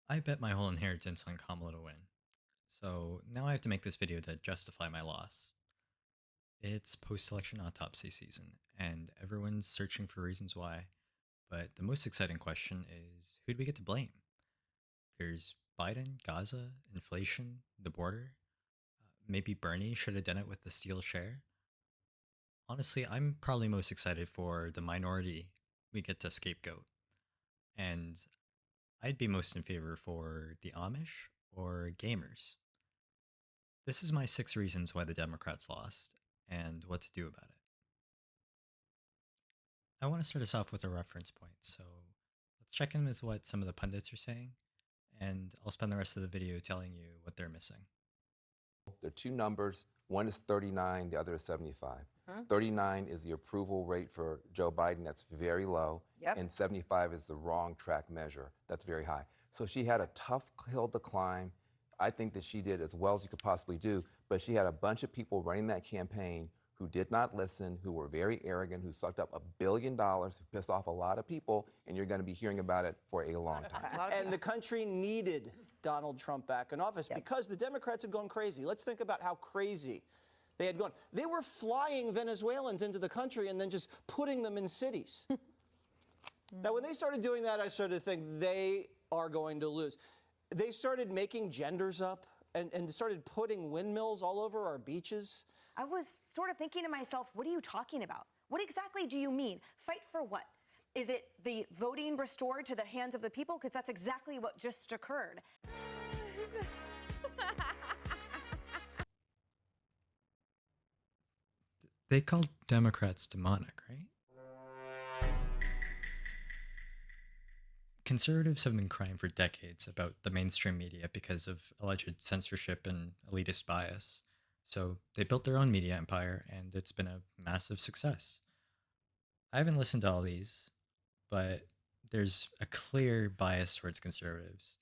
I bet my whole inheritance on Kamala to win. So now I have to make this video to justify my loss. It's post-election autopsy season, and everyone's searching for reasons why. But the most exciting question is, who do we get to blame? There's Biden, Gaza, inflation, the border. Maybe Bernie should have done it with the steel share. Honestly, I'm probably most excited for the minority we get to scapegoat. And I'd be most in favor for the Amish or gamers. This is my 6 reasons why the Democrats lost and what to do about it. I want to start us off with a reference point, so let's check in with what some of the pundits are saying, and I'll spend the rest of the video telling you what they're missing. There are two numbers. One is 39, the other is 75. 39 is the approval rate for Joe Biden. That's very low. Yep. And 75 is the wrong track measure. That's very high. So she had a tough hill to climb. I think that she did as well as you could possibly do, but she had a bunch of people running that campaign who did not listen, who were very arrogant, who sucked up $1 billion, who pissed off a lot of people, and you're going to be hearing about it for a long time. And the country needed Donald Trump back in office because the Democrats had gone crazy. Let's think about how crazy they had gone. They were flying Venezuelans into the country and then just putting them in cities. Now, when they started doing that, I started to think they are going to lose. They started making genders up and started putting windmills all over our beaches. I was sort of thinking to myself, what are you talking about? What exactly do you mean? Fight for what? Is it the voting restored to the hands of the people? Because that's exactly what just occurred. They called Democrats demonic, right? Conservatives have been crying for decades about the mainstream media because of alleged censorship and elitist bias. So they built their own media empire, and it's been a massive success. I haven't listened to all these, but there's a clear bias towards conservatives.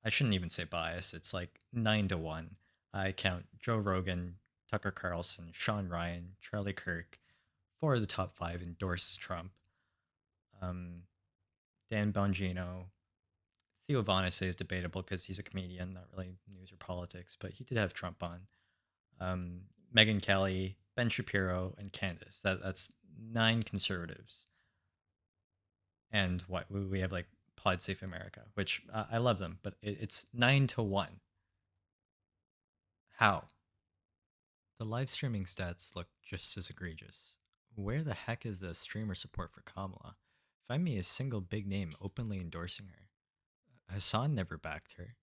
I shouldn't even say bias, it's like 9 to 1. I count Joe Rogan, Tucker Carlson, Sean Ryan, Charlie Kirk. 4 of the top 5 endorse Trump. Dan Bongino. Theo Von, I say, is debatable because he's a comedian, not really news or politics, but he did have Trump on. Megyn Kelly, Ben Shapiro, and Candace. That's 9 conservatives. And what we have like Pod Safe America, which I love them, but it's 9 to 1. How? The live streaming stats look just as egregious. Where the heck is the streamer support for Kamala? Find me a single big name openly endorsing her. Hassan never backed her.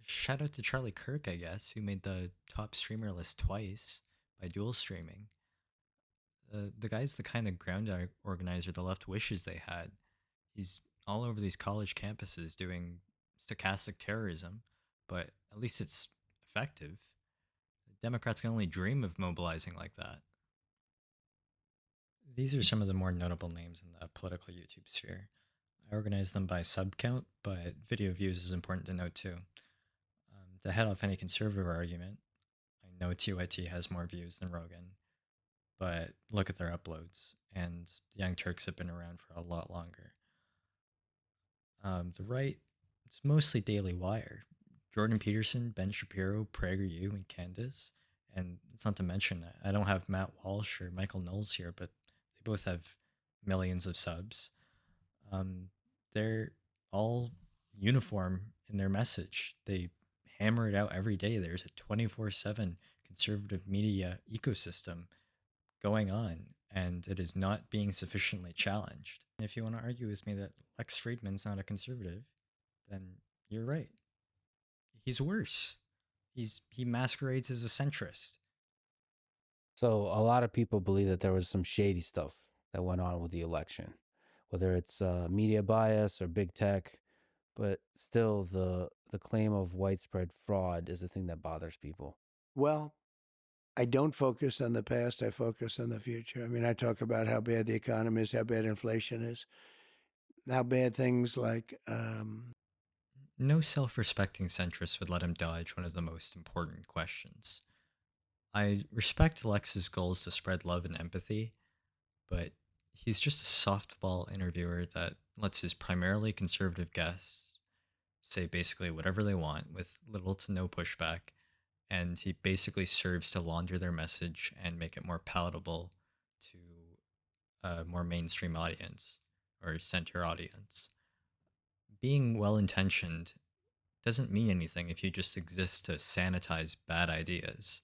Shout out to Charlie Kirk, I guess, who made the top streamer list twice by dual streaming. The guy's the kind of ground organizer the left wishes they had. He's all over these college campuses doing stochastic terrorism, but at least it's effective. Democrats can only dream of mobilizing like that. These are some of the more notable names in the political YouTube sphere. I organize them by sub count, but video views is important to note too. To head off any conservative argument, I know TYT has more views than Rogan, but look at their uploads, and the Young Turks have been around for a lot longer. The right, it's mostly Daily Wire. Jordan Peterson, Ben Shapiro, PragerU, and Candace. And it's not to mention, I don't have Matt Walsh or Michael Knowles here, but they both have millions of subs. They're all uniform in their message. They hammer it out every day. There's a 24/7 conservative media ecosystem going on, and it is not being sufficiently challenged. And if you want to argue with me that Lex Friedman's not a conservative, then you're right. He's worse. He masquerades as a centrist. So a lot of people believe that there was some shady stuff that went on with the election, whether it's media bias or big tech, but still the claim of widespread fraud is the thing that bothers people. Well, I don't focus on the past. I focus on the future. I mean, I talk about how bad the economy is, how bad inflation is, how bad things like No self-respecting centrist would let him dodge one of the most important questions. I respect Alexa's goals to spread love and empathy, but He's just a softball interviewer that lets his primarily conservative guests say basically whatever they want with little to no pushback, and he basically serves to launder their message and make it more palatable to a more mainstream audience or center audience. Being well intentioned doesn't mean anything if you just exist to sanitize bad ideas.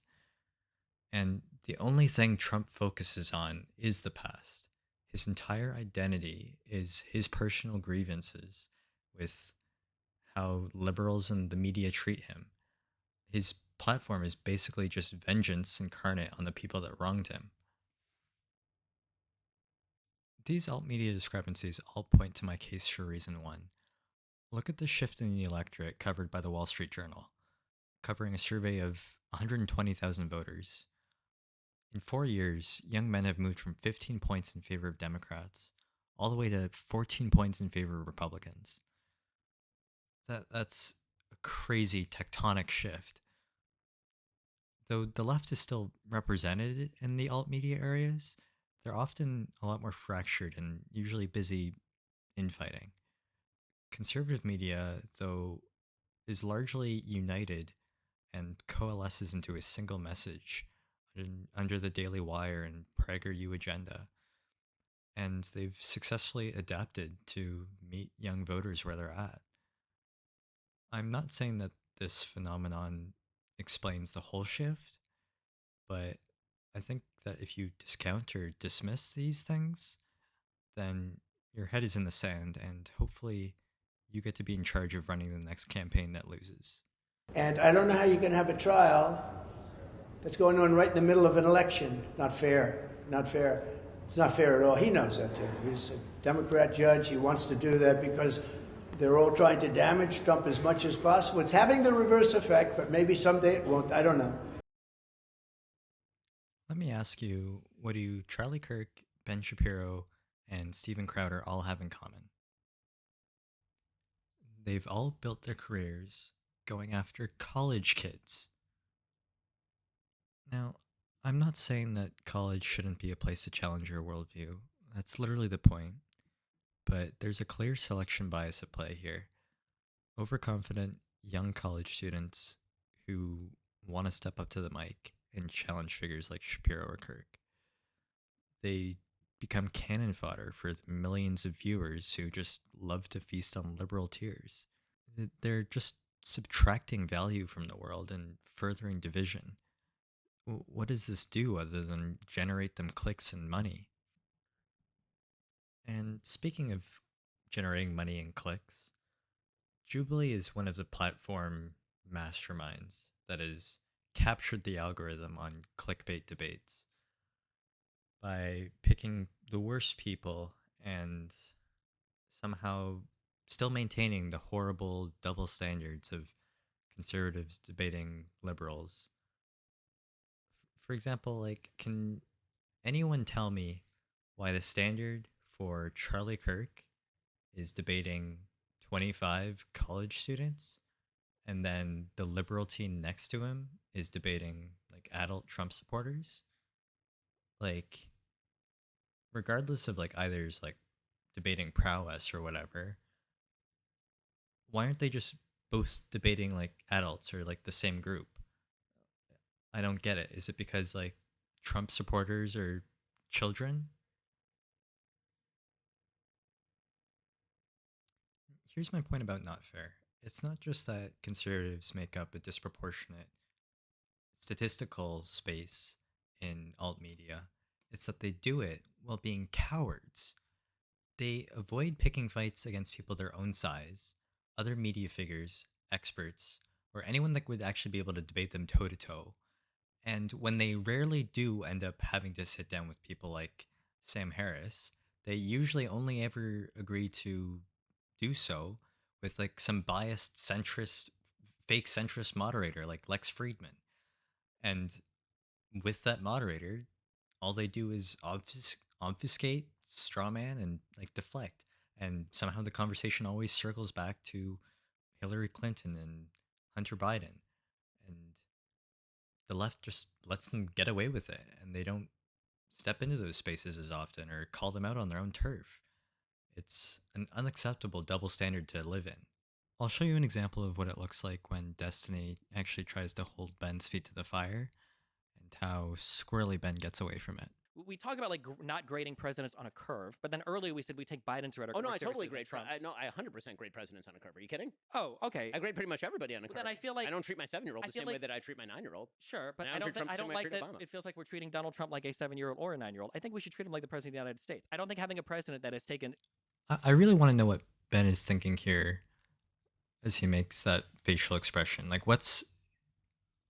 And the only thing Trump focuses on is the past. His entire identity is his personal grievances with how liberals and the media treat him. His platform is basically just vengeance incarnate on the people that wronged him. These alt media discrepancies all point to my case for reason one. Look at the shift in the electorate covered by the Wall Street Journal, covering a survey of 120,000 voters. In 4 years, young men have moved from 15 points in favor of Democrats all the way to 14 points in favor of Republicans. That's a crazy tectonic shift. Though the left is still represented in the alt media areas, they're often a lot more fractured and usually busy infighting. Conservative media, though, is largely united and coalesces into a single message under the Daily Wire and PragerU agenda. And they've successfully adapted to meet young voters where they're at. I'm not saying that this phenomenon explains the whole shift, but I think that if you discount or dismiss these things, then your head is in the sand, and hopefully you get to be in charge of running the next campaign that loses. And I don't know how you can have a trial that's going on right in the middle of an election. Not fair. Not fair. It's not fair at all. He knows that too. He's a Democrat judge. He wants to do that because they're all trying to damage Trump as much as possible. It's having the reverse effect, but maybe someday it won't. I don't know. Let me ask you, what do Charlie Kirk, Ben Shapiro, and Steven Crowder all have in common? They've all built their careers going after college kids. Now, I'm not saying that college shouldn't be a place to challenge your worldview. That's literally the point. But there's a clear selection bias at play here. Overconfident young college students who want to step up to the mic and challenge figures like Shapiro or Kirk. They become cannon fodder for the millions of viewers who just love to feast on liberal tears. They're just subtracting value from the world and furthering division. What does this do other than generate them clicks and money? And speaking of generating money and clicks, Jubilee is one of the platform masterminds that has captured the algorithm on clickbait debates by picking the worst people and somehow still maintaining the horrible double standards of conservatives debating liberals. For example, like, can anyone tell me why the standard for Charlie Kirk is debating 25 college students, and then the liberal team next to him is debating like adult Trump supporters? Like, regardless of like either's like debating prowess or whatever, why aren't they just both debating like adults or like the same group? I don't get it. Is it because like Trump supporters are children? Here's my point about not fair. It's not just that conservatives make up a disproportionate statistical space in alt media, it's that they do it while being cowards. They avoid picking fights against people their own size, other media figures, experts, or anyone that would actually be able to debate them toe to toe. And when they rarely do end up having to sit down with people like Sam Harris, they usually only ever agree to do so with like some biased centrist, fake centrist moderator like Lex Friedman. And with that moderator, all they do is obfuscate, strawman, and like deflect. And somehow the conversation always circles back to Hillary Clinton and Hunter Biden. And the left just lets them get away with it, and they don't step into those spaces as often or call them out on their own turf. It's an unacceptable double standard to live in. I'll show you an example of what it looks like when Destiny actually tries to hold Ben's feet to the fire and how squirrely Ben gets away from it. We talk about like not grading presidents on a curve, but then earlier we said we take Biden's rhetoric. Oh no, more I totally seriously than grade. Trump's. No, I 100% grade presidents on a curve. Are you kidding? Oh, okay. I grade pretty much everybody on a curve. Then I feel like I don't treat my 7-year-old I the feel same way like- that I treat my 9-year-old. Sure, but And I I don't don't treat think, I Trump don't the same way I like treat that Obama. it feels like we're treating Donald Trump like a 7-year-old or a 9-year-old. I think we should treat him like the president of the United States. I don't think having a president that has taken I really want to know what Ben is thinking here as he makes that facial expression. Like, what's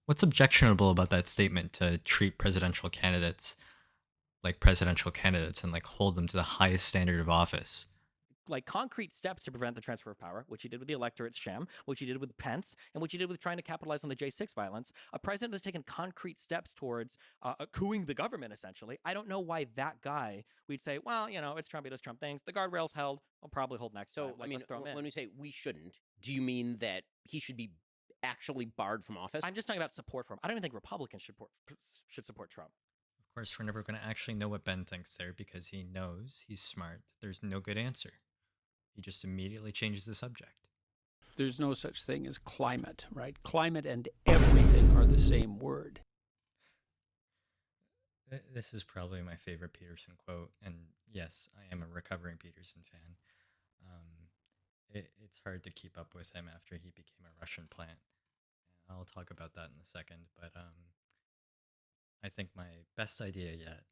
objectionable about that statement to treat presidential candidates like presidential candidates and like hold them to the highest standard of office? like concrete steps to prevent the transfer of power, which he did with the electorate sham, which he did with Pence, and which he did with trying to capitalize on the J6 violence. A president that's taken concrete steps towards cooing the government, essentially. I don't know why that guy, we'd say, well, it's Trump, he does Trump things. The guardrails held, I'll probably hold next So, time. Like, let's throw him in. when we say we shouldn't, do you mean that he should be actually barred from office? I'm just talking about support for him. I don't even think Republicans should support Trump. Of course, we're never going to actually know what Ben thinks there because he knows he's smart. There's no good answer. He just immediately changes the subject. There's no such thing as climate, right? Climate and everything are the same word. This is probably my favorite Peterson quote, and yes, I am a recovering Peterson fan. It's hard to keep up with him after he became a Russian plant. And I'll talk about that in a second, but I think my best idea yet,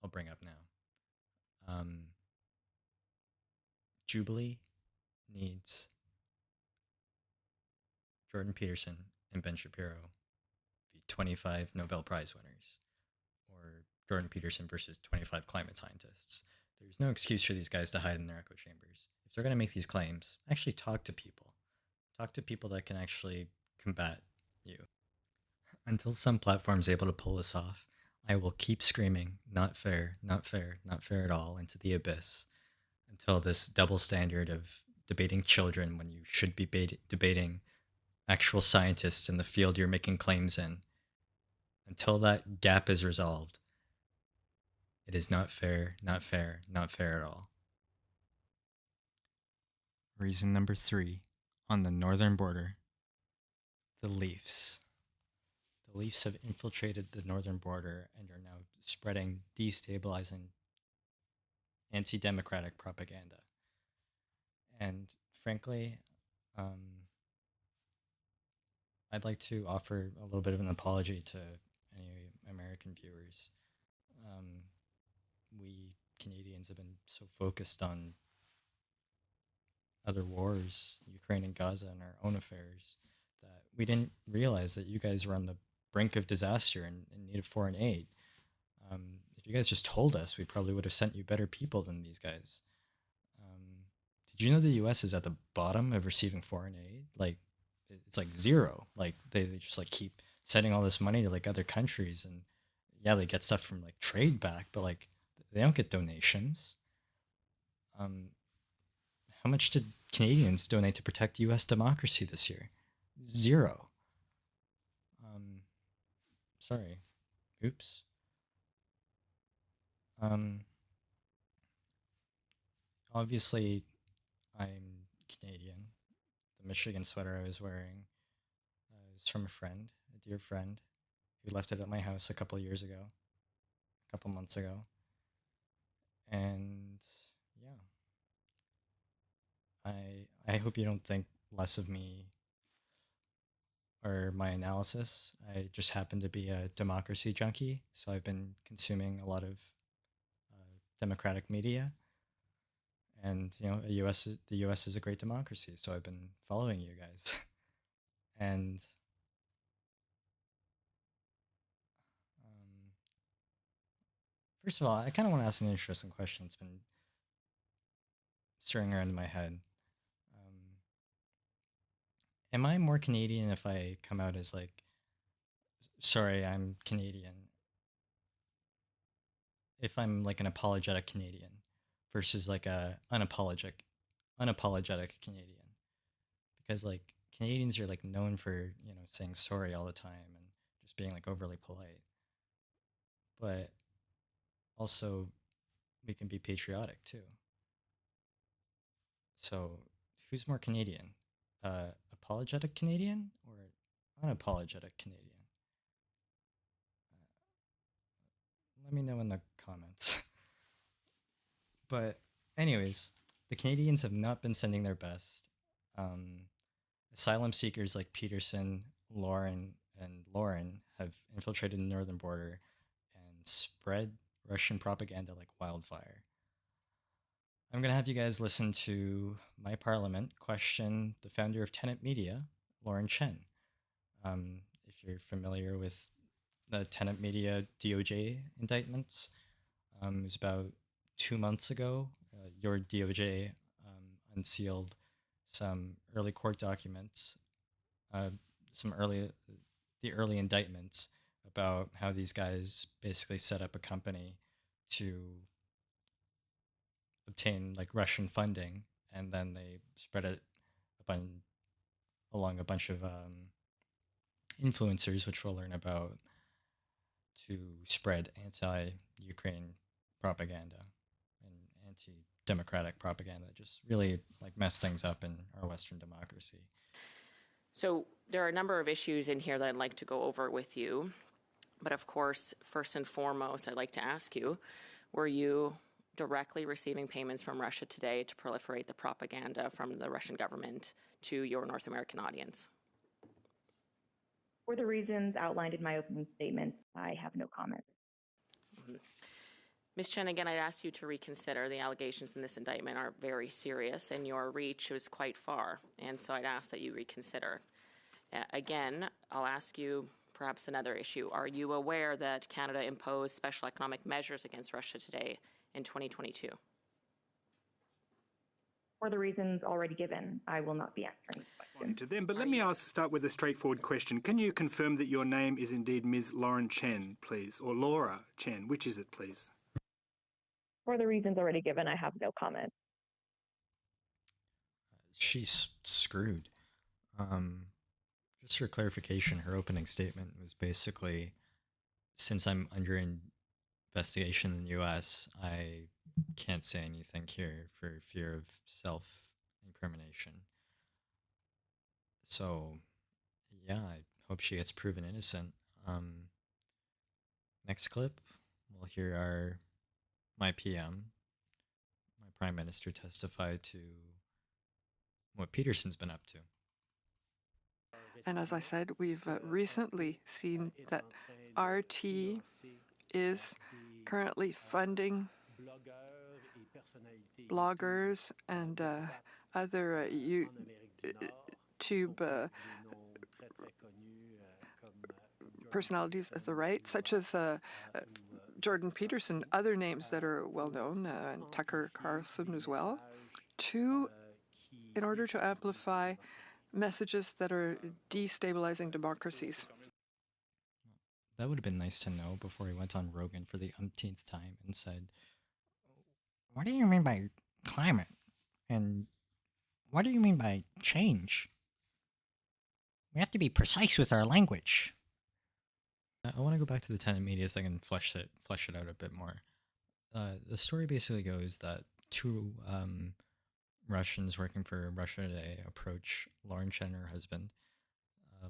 I'll bring up now. Jubilee needs Jordan Peterson and Ben Shapiro be 25 Nobel Prize winners, or Jordan Peterson versus 25 climate scientists. There's no excuse for these guys to hide in their echo chambers. If they're going to make these claims, actually talk to people. Talk to people that can actually combat you. Until some platform's able to pull this off, I will keep screaming, not fair, not fair, not fair at all, into the abyss, until this double standard of debating children when you should be debating actual scientists in the field you're making claims in, until that gap is resolved, it is not fair, not fair, not fair at all. Reason number 3, on the northern border, the Leafs. The Leafs have infiltrated the northern border and are now spreading destabilizing anti-democratic propaganda. And frankly, I'd like to offer a little bit of an apology to any American viewers. We Canadians have been so focused on other wars, Ukraine and Gaza, and our own affairs, that we didn't realize that you guys were on the brink of disaster and in need of foreign aid. If you guys just told us, we probably would have sent you better people than these guys. Did you know the U.S. is at the bottom of receiving foreign aid? Like, it's like zero. Like, they just like keep sending all this money to like other countries, and yeah, they get stuff from like trade back, but like they don't get donations. How much did Canadians donate to protect U.S. democracy this year? Zero. Sorry. Oops. Obviously, I'm Canadian. The Michigan sweater I was wearing is from a friend, a dear friend, who left it at my house a couple years ago, a couple months ago. And yeah, I hope you don't think less of me or my analysis. I just happen to be a democracy junkie, so I've been consuming a lot of democratic media. And the U.S. is a great democracy, so I've been following you guys. And first of all, I kind of want to ask an interesting question. It's been stirring around in my head. Am I more Canadian if I come out as like, sorry, I'm Canadian? If I'm like an apologetic Canadian versus like a unapologetic Canadian, because like Canadians are like known for saying sorry all the time and just being like overly polite. But also we can be patriotic too. So, who's more Canadian? Apologetic Canadian or unapologetic Canadian? Let me know in the comments. But, anyways, the Canadians have not been sending their best. Asylum seekers like Peterson, Lauren, and Lauren have infiltrated the northern border and spread Russian propaganda like wildfire. I'm going to have you guys listen to my parliament question the founder of Tenet Media, Lauren Chen. If you're familiar with the Tenet Media DOJ indictments, it was about 2 months ago. Your DOJ unsealed some early court documents, the early indictments about how these guys basically set up a company to obtain like Russian funding, and then they spread it along a bunch of influencers, which we'll learn about, to spread anti-Ukraine propaganda and anti-democratic propaganda. Just really like mess things up in our Western democracy. So there are a number of issues in here that I'd like to go over with you. But of course, first and foremost, I'd like to ask you, were you directly receiving payments from Russia today to proliferate the propaganda from the Russian government to your North American audience? For the reasons outlined in my opening statement, I have no comment. Ms. Chen, again, I'd ask you to reconsider. The allegations in this indictment are very serious, and your reach is quite far. And so I'd ask that you reconsider. Again, I'll ask you perhaps another issue. Are you aware that Canada imposed special economic measures against Russia today in 2022? For the reasons already given, I will not be answering this question. To them, but let me start with a straightforward question. Can you confirm that your name is indeed Ms. Lauren Chen, please, or Laura Chen? Which is it, please? For the reasons already given, I have no comment. She's screwed. Just for clarification, her opening statement was basically, since I'm under investigation in the US, I can't say anything here for fear of self-incrimination. So, yeah, I hope she gets proven innocent. Next clip, we'll hear my PM, my Prime Minister, testify to what Peterson's been up to. And as I said, we've recently seen that RT is currently funding bloggers and other YouTube personalities of the right, such as Jordan Peterson, other names that are well known, and Tucker Carlson as well, in order to amplify messages that are destabilizing democracies. That would have been nice to know before he went on Rogan for the umpteenth time and said, "What do you mean by climate? And what do you mean by change? We have to be precise with our language." I want to go back to the Tenet Media thing and flesh it out a bit more. The story basically goes that two Russians working for Russia Today approach Lauren Chen, her husband,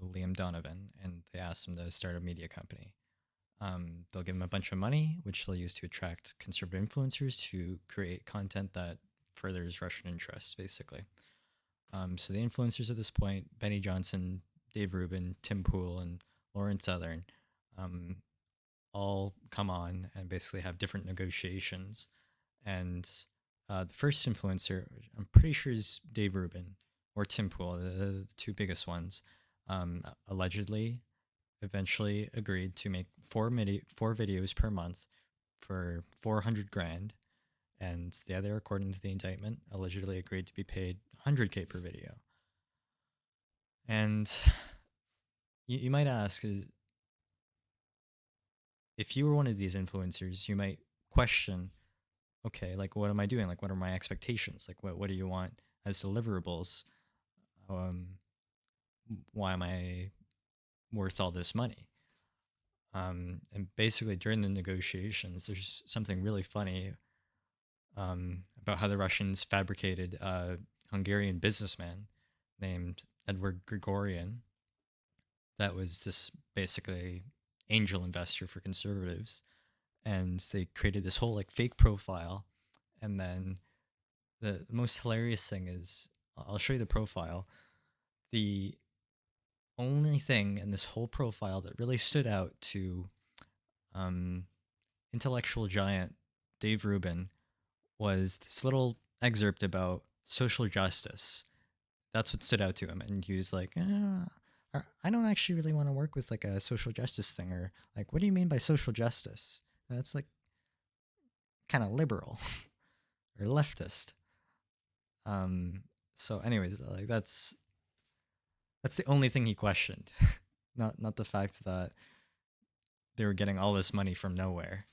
Liam Donovan, and they ask him to start a media company. They'll give him a bunch of money, which they'll use to attract conservative influencers to create content that furthers Russian interests, basically. So the influencers at this point, Benny Johnson, Dave Rubin, Tim Pool, and Lauren Southern, all come on and basically have different negotiations. And the first influencer, I'm pretty sure is Dave Rubin or Tim Pool, the two biggest ones, allegedly eventually agreed to make four videos per month for $400,000, and the other, according to the indictment, allegedly agreed to be paid $100K per video. And you might ask, if you were one of these influencers, you might question, okay, like, what am I doing? Like, what are my expectations? Like, what do you want as deliverables? Why am I worth all this money? And basically, during the negotiations, there's something really funny about how the Russians fabricated a Hungarian businessman named Edward Grigorian that was this basically angel investor for conservatives. And they created this whole like fake profile. And then the most hilarious thing is I'll show you the profile. The only thing in this whole profile that really stood out to intellectual giant Dave Rubin was this little excerpt about social justice. That's what stood out to him, and he was like, "I don't actually really want to work with like a social justice thing, or like, what do you mean by social justice? That's like kind of liberal or leftist." So, anyways, like that's the only thing he questioned, not the fact that they were getting all this money from nowhere.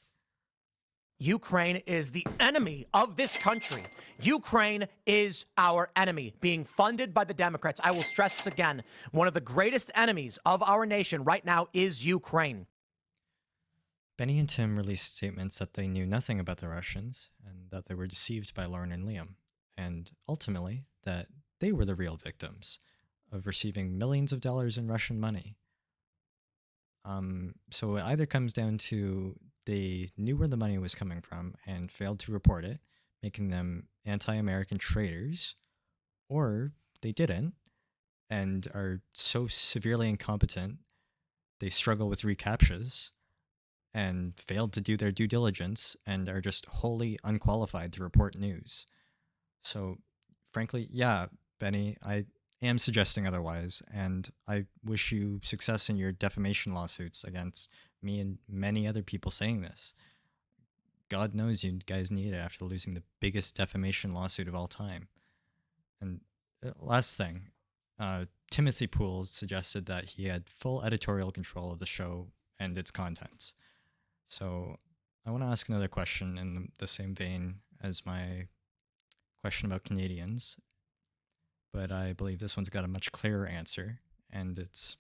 Ukraine is the enemy of this country. Ukraine is our enemy, being funded by the Democrats. I will stress this again. One of the greatest enemies of our nation right now is Ukraine. Benny and Tim released statements that they knew nothing about the Russians and that they were deceived by Lauren and Liam, and ultimately that they were the real victims of receiving millions of dollars in Russian money. So it either comes down to they knew where the money was coming from and failed to report it, making them anti-American traitors, or they didn't and are so severely incompetent they struggle with recaptchas and failed to do their due diligence and are just wholly unqualified to report news. So, frankly, yeah, Benny, I am suggesting otherwise, and I wish you success in your defamation lawsuits against me and many other people saying this. God knows you guys need it after losing the biggest defamation lawsuit of all time. And last thing, Timothy Poole suggested that he had full editorial control of the show and its contents. So I want to ask another question in the same vein as my question about Canadians, but I believe this one's got a much clearer answer, and it's,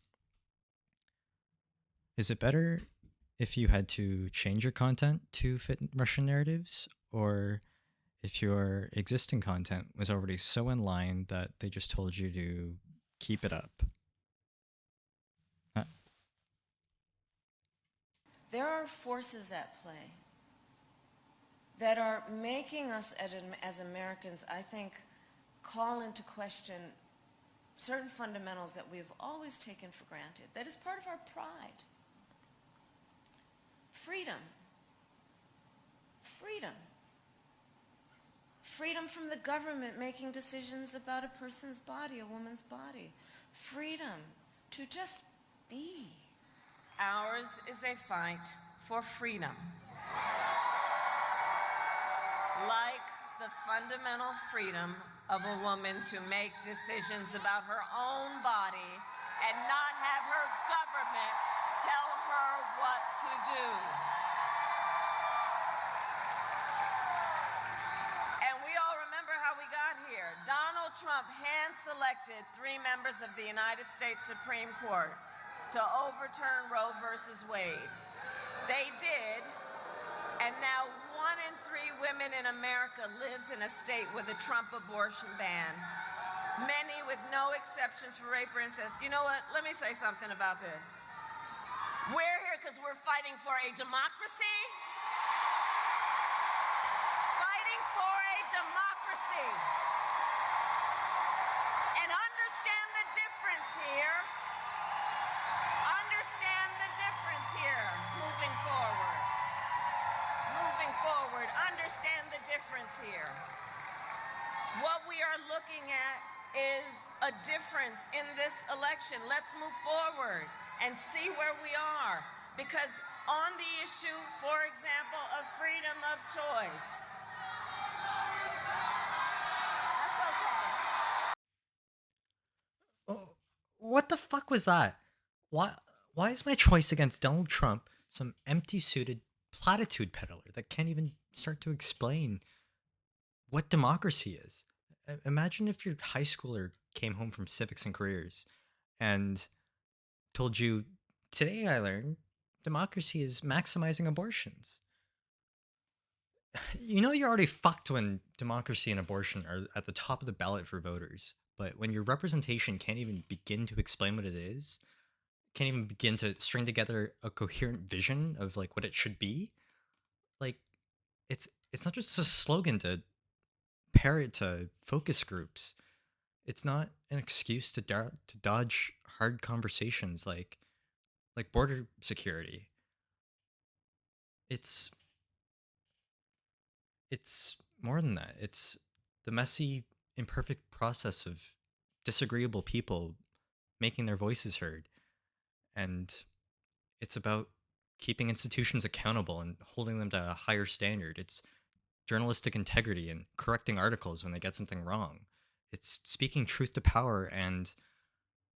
is it better if you had to change your content to fit Russian narratives, or if your existing content was already so in line that they just told you to keep it up? There are forces at play that are making us as Americans, I think, call into question certain fundamentals that we've always taken for granted. That is part of our pride. Freedom. Freedom. Freedom from the government making decisions about a person's body, a woman's body. Freedom to just be. Ours is a fight for freedom. Like the fundamental freedom of a woman to make decisions about her own body and not have her government tell her what to do. And we all remember how we got here. Donald Trump hand-selected 3 members of the United States Supreme Court to overturn Roe versus Wade. They did, and now 1 in 3 women in America lives in a state with a Trump abortion ban. Many with no exceptions for rape or incest. You know what? Let me say something about this. We're here because we're fighting for a democracy. Fighting for a democracy. And understand the difference here. Understand the difference here. Moving forward. Moving forward. Understand the difference here. What we are looking at is a difference in this election. Let's move forward and see where we are. Because on the issue, for example, of freedom of choice, that's okay. Oh, what the fuck was that? Why is my choice against Donald Trump some empty-suited platitude peddler that can't even start to explain what democracy is? Imagine if your high schooler came home from civics and careers and told you, today I learned democracy is maximizing abortions. You know, you're already fucked when democracy and abortion are at the top of the ballot for voters. But when your representation can't even begin to explain what it is, can't even begin to string together a coherent vision of like what it should be, like it's not just a slogan to parrot to focus groups. It's not an excuse to to dodge hard conversations like border security. It's it's more than that. It's the messy, imperfect process of disagreeable people making their voices heard. And it's about keeping institutions accountable and holding them to a higher standard. It's journalistic integrity and correcting articles when they get something wrong. It's speaking truth to power and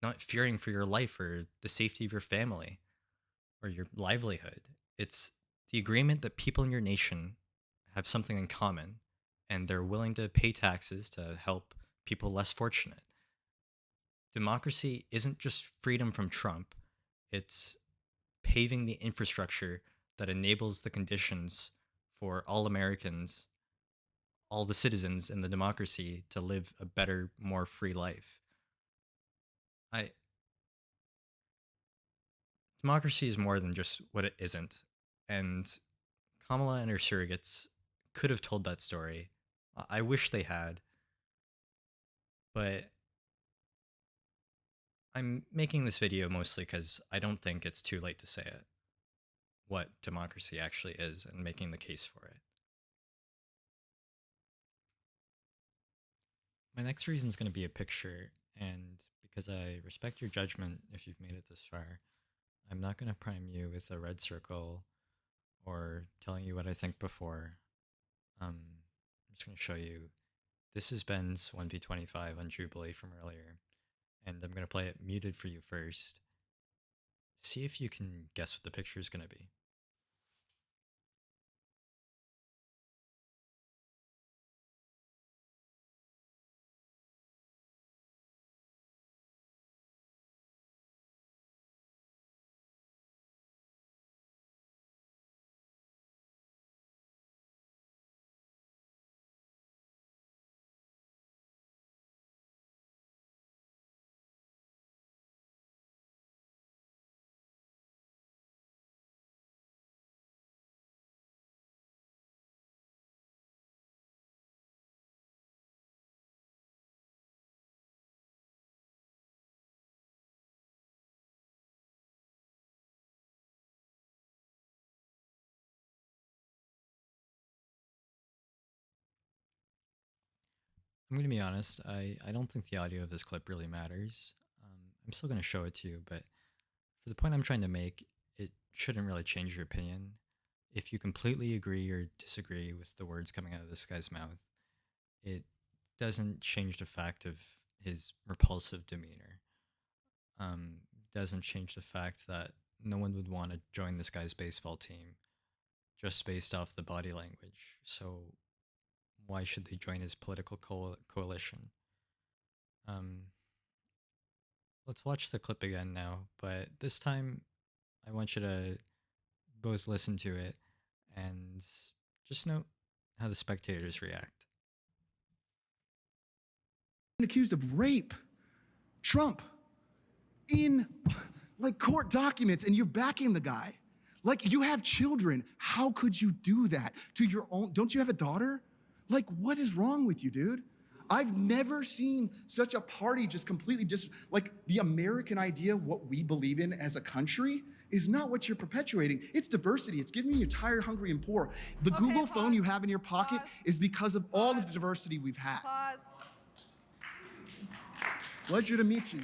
not fearing for your life or the safety of your family or your livelihood. It's the agreement that people in your nation have something in common and they're willing to pay taxes to help people less fortunate. Democracy isn't just freedom from Trump, it's paving the infrastructure that enables the conditions for all Americans, all the citizens in the democracy to live a better, more free life. I Democracy is more than just what it isn't. And Kamala and her surrogates could have told that story. I wish they had. But I'm making this video mostly because I don't think it's too late to say it. What democracy actually is and making the case for it. My next reason is going to be a picture, and because I respect your judgment if you've made it this far, I'm not going to prime you with a red circle or telling you what I think before. I'm just going to show you. This is Ben's 1v25 on Jubilee from earlier, and I'm going to play it muted for you first. See if you can guess what the picture is going to be. I'm going to be honest, I don't think the audio of this clip really matters. I'm still going to show it to you, but for the point I'm trying to make, it shouldn't really change your opinion. If you completely agree or disagree with the words coming out of this guy's mouth, it doesn't change the fact of his repulsive demeanor. Doesn't change the fact that no one would want to join this guy's baseball team just based off the body language. So why should they join his political coalition? Let's watch the clip again now, but this time I want you to both listen to it and just note how the spectators react. Accused of rape, Trump, in like court documents, and you're backing the guy. Like, you have children. How could you do that to your own? Don't you have a daughter? Like, what is wrong with you, dude? I've never seen such a party just completely like the American idea, what we believe in as a country, is not what you're perpetuating. It's diversity. It's giving you tired, hungry, and poor. The Google phone you have in your pocket is because of all of the diversity we've had. Pause. Pleasure to meet you.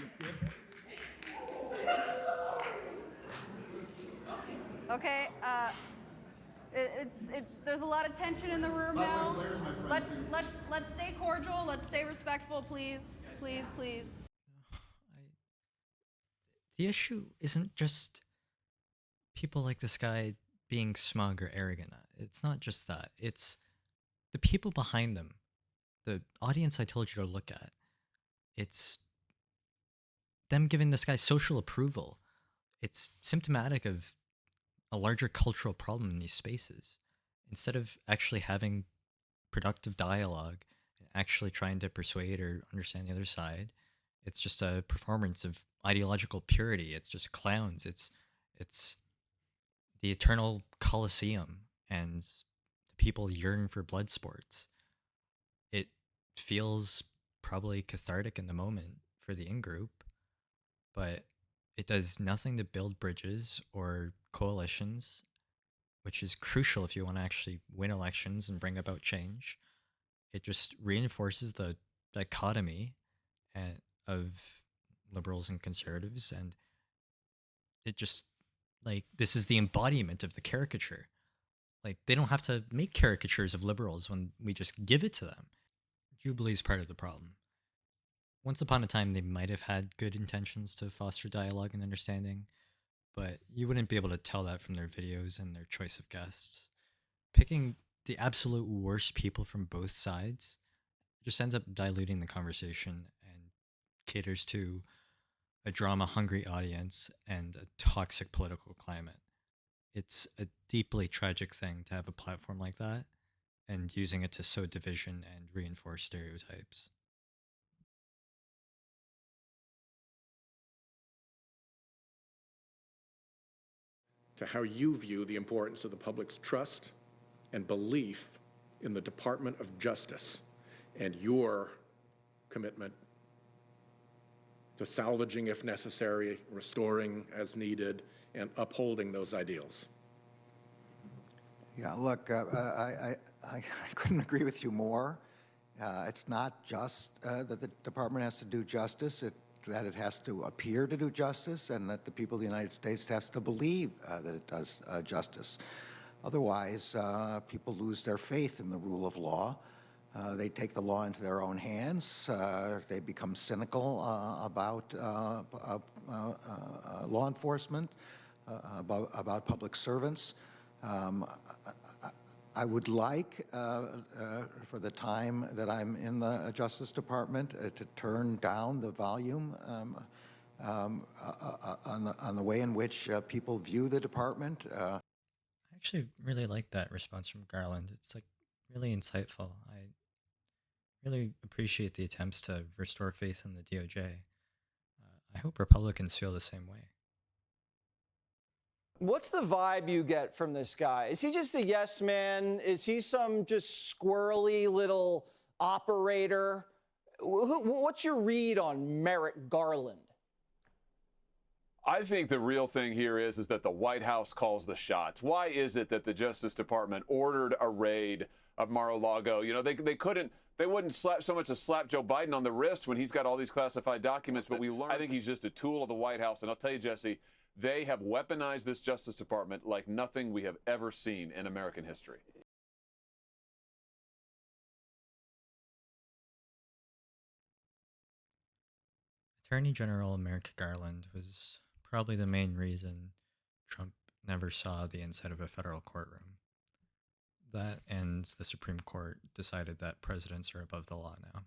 Okay, there's a lot of tension in the room now. Let's stay cordial. Let's stay respectful, please, please, please. The issue isn't just people like this guy being smug or arrogant. It's not just that. It's the people behind them, the audience I told you to look at. It's them giving this guy social approval. It's symptomatic of a larger cultural problem in these spaces. Instead of actually having productive dialogue and actually trying to persuade or understand the other side, it's just a performance of ideological purity. It's just clowns. It's the eternal Colosseum, and the people yearn for blood sports. It feels probably cathartic in the moment for the in group, but it does nothing to build bridges or coalitions, which is crucial if you want to actually win elections and bring about change. It just reinforces the dichotomy of liberals and conservatives, and it just, like, this is the embodiment of the caricature. Like, they don't have to make caricatures of liberals when we just give it to them. Jubilee is part of the problem. Once upon a time, they might have had good intentions to foster dialogue and understanding, but you wouldn't be able to tell that from their videos and their choice of guests. Picking the absolute worst people from both sides just ends up diluting the conversation and caters to a drama-hungry audience and a toxic political climate. It's a deeply tragic thing to have a platform like that and using it to sow division and reinforce stereotypes. To how you view the importance of the public's trust and belief in the Department of Justice and your commitment to salvaging if necessary, restoring as needed, and upholding those ideals. Yeah, look, I couldn't agree with you more. It's not just that the department has to do justice, that it has to appear to do justice, and that the people of the United States has to believe that it does justice. Otherwise, people lose their faith in the rule of law. They take the law into their own hands. They become cynical about law enforcement, about public servants. I would like, for the time that I'm in the Justice Department, to turn down the volume on the way in which people view the department. I actually really like that response from Garland. It's like really insightful. I really appreciate the attempts to restore faith in the DOJ. I hope Republicans feel the same way. What's the vibe you get from this guy? Is he just a yes man? Is he some just squirrely little operator? What's your read on Merrick Garland? I think the real thing here is that the White House calls the shots. Why is it that the Justice Department ordered a raid of Mar-a-Lago? You know, they wouldn't so much as slap Joe Biden on the wrist when he's got all these classified documents, but I think he's just a tool of the White House. And I'll tell you, Jesse, they have weaponized this Justice Department like nothing we have ever seen in American history. Attorney General Merrick Garland was probably the main reason Trump never saw the inside of a federal courtroom. That and the Supreme Court decided that presidents are above the law now.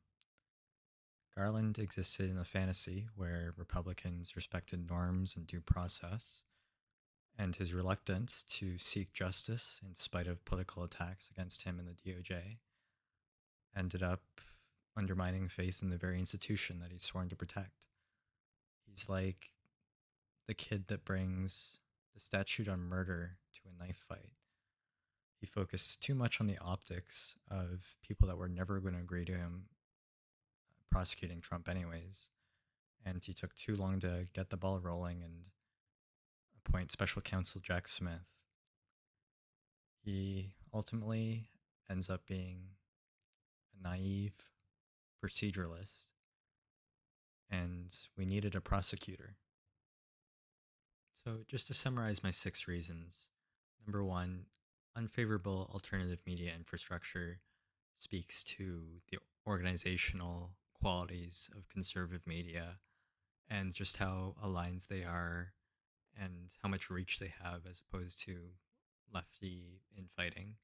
Garland existed in a fantasy where Republicans respected norms and due process, and his reluctance to seek justice in spite of political attacks against him and the DOJ ended up undermining faith in the very institution that he's sworn to protect. He's like the kid that brings the statute on murder to a knife fight. He focused too much on the optics of people that were never going to agree to him prosecuting Trump anyways, and he took too long to get the ball rolling and appoint special counsel Jack Smith. He ultimately ends up being a naive proceduralist, and we needed a prosecutor. So just to summarize my 6 reasons. Number 1, unfavorable alternative media infrastructure speaks to the organizational qualities of conservative media and just how aligned they are and how much reach they have as opposed to lefty infighting.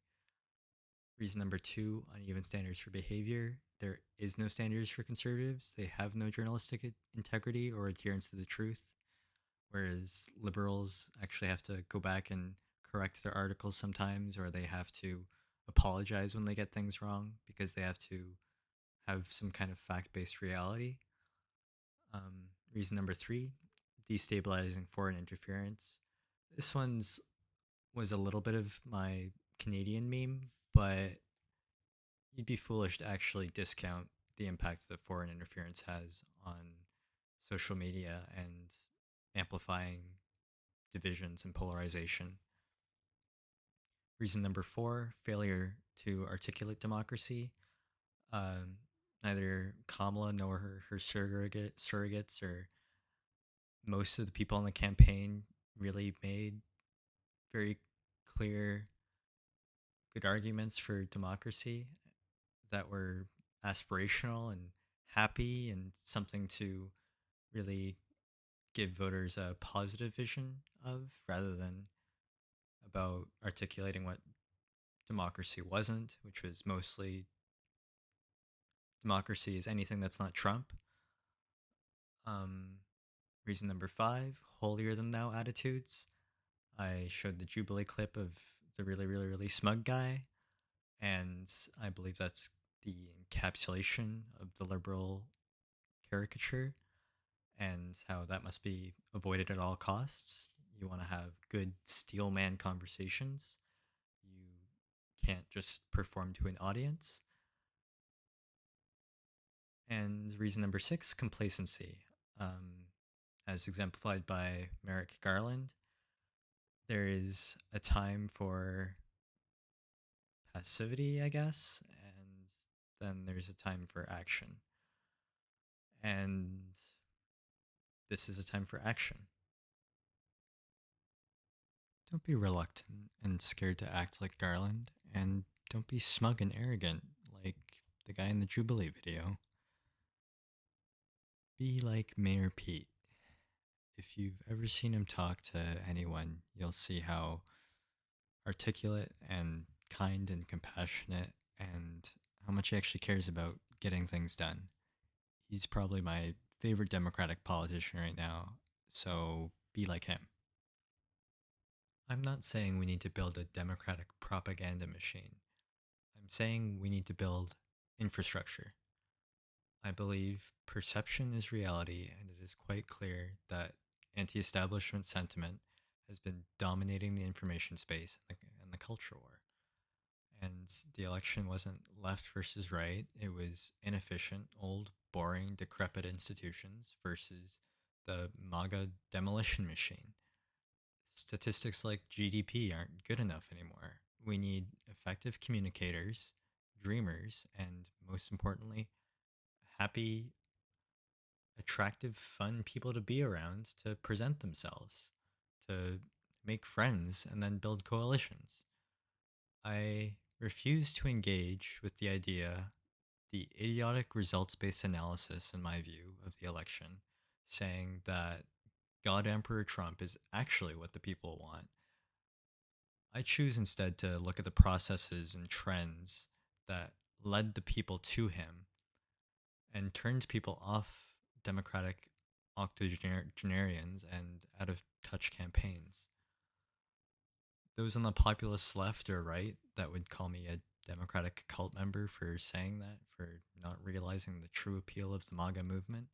Reason number 2, uneven standards for behavior. There is no standards for conservatives. They have no journalistic integrity or adherence to the truth, whereas liberals actually have to go back and correct their articles sometimes, or they have to apologize when they get things wrong because they have to have some kind of fact-based reality. Reason number 3, destabilizing foreign interference. This one's was a little bit of my Canadian meme, but you'd be foolish to actually discount the impact that foreign interference has on social media and amplifying divisions and polarization. Reason number 4, failure to articulate democracy. Neither Kamala nor her surrogates or most of the people on the campaign really made very clear, good arguments for democracy that were aspirational and happy and something to really give voters a positive vision of rather than about articulating what democracy wasn't, which was mostly democracy is anything that's not Trump. Um, Reason number 5, holier than thou attitudes. I showed the Jubilee clip of the really smug guy, and I believe that's the encapsulation of the liberal caricature and how that must be avoided at all costs. You want to have good steelman conversations. You can't just perform to an audience. And reason number 6, complacency. As exemplified by Merrick Garland, there is a time for passivity, I guess, and then there's a time for action. And this is a time for action. Don't be reluctant and scared to act like Garland, and don't be smug and arrogant like the guy in the Jubilee video. Be like Mayor Pete. If you've ever seen him talk to anyone, you'll see how articulate and kind and compassionate and how much he actually cares about getting things done. He's probably my favorite Democratic politician right now, so be like him. I'm not saying we need to build a Democratic propaganda machine. I'm saying we need to build infrastructure. I believe perception is reality, and it is quite clear that anti establishment sentiment has been dominating the information space and the culture war. And the election wasn't left versus right, it was inefficient, old, boring, decrepit institutions versus the MAGA demolition machine. Statistics like GDP aren't good enough anymore. We need effective communicators, dreamers, and most importantly, happy, attractive, fun people to be around to present themselves, to make friends, and then build coalitions. I refuse to engage with the idea, the idiotic results based analysis, in my view, of the election, saying that God Emperor Trump is actually what the people want. I choose instead to look at the processes and trends that led the people to him and turned people off Democratic octogenarians and out of touch campaigns. Those on the populist left or right that would call me a Democratic cult member for saying that, for not realizing the true appeal of the MAGA movement,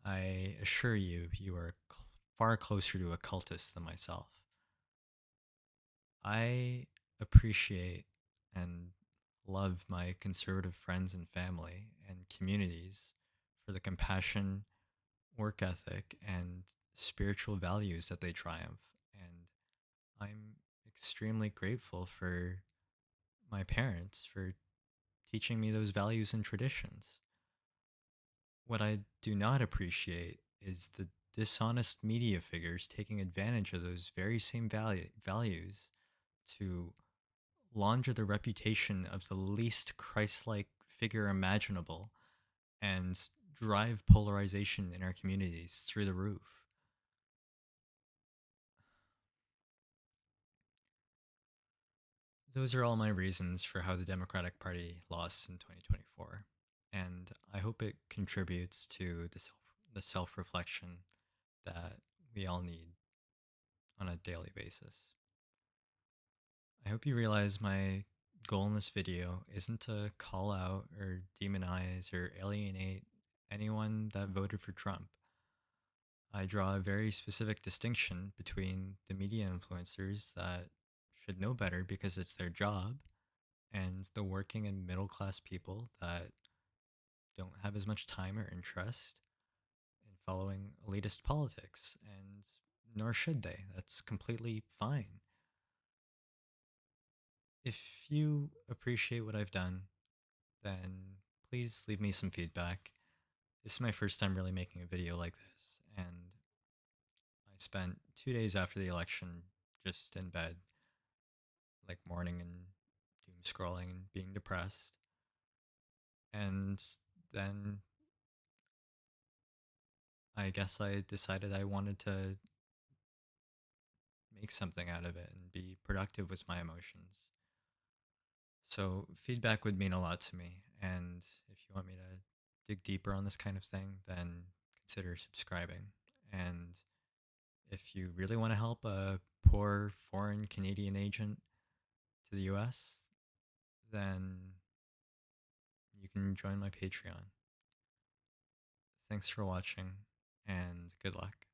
I assure you, you are far closer to a cultist than myself. I appreciate and love my conservative friends and family and communities for the compassion, work ethic, and spiritual values that they triumph. And I'm extremely grateful for my parents for teaching me those values and traditions. What I do not appreciate is the dishonest media figures taking advantage of those very same values to launder the reputation of the least Christ-like figure imaginable and drive polarization in our communities through the roof. Those are all my reasons for how the Democratic Party lost in 2024, and I hope it contributes to the self-reflection that we all need on a daily basis. I hope you realize my goal in this video isn't to call out or demonize or alienate anyone that voted for Trump. I draw a very specific distinction between the media influencers that should know better because it's their job and the working and middle class people that don't have as much time or interest in following elitist politics, and nor should they. That's completely fine. If you appreciate what I've done, then please leave me some feedback. This is my first time really making a video like this, and I spent 2 days after the election just in bed, like mourning and doom scrolling and being depressed. And then I guess I decided I wanted to make something out of it and be productive with my emotions. So feedback would mean a lot to me, and if you want me to dig deeper on this kind of thing, then consider subscribing. And if you really want to help a poor foreign Canadian agent to the US, then you can join my Patreon. Thanks for watching, and good luck.